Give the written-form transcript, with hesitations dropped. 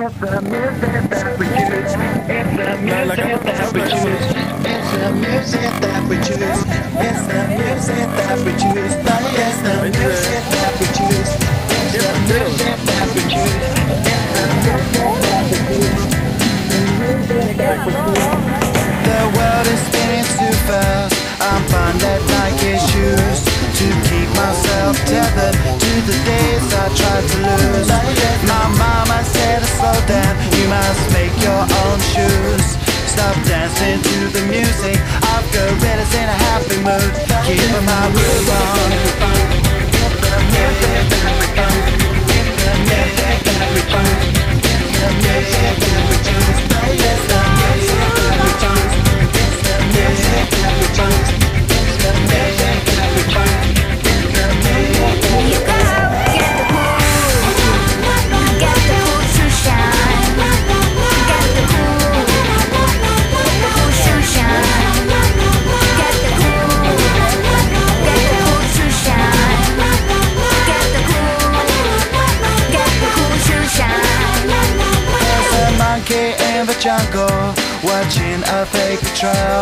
The world is spinning too fast. I'm finding Nike shoes to keep myself tethered to the days I tried to lose. My mama said to slow down, you must make your own shoes. Stop dancing to the music of gorillas in a happy mood. Keep my groove on. In the jungle, watching a fake trail.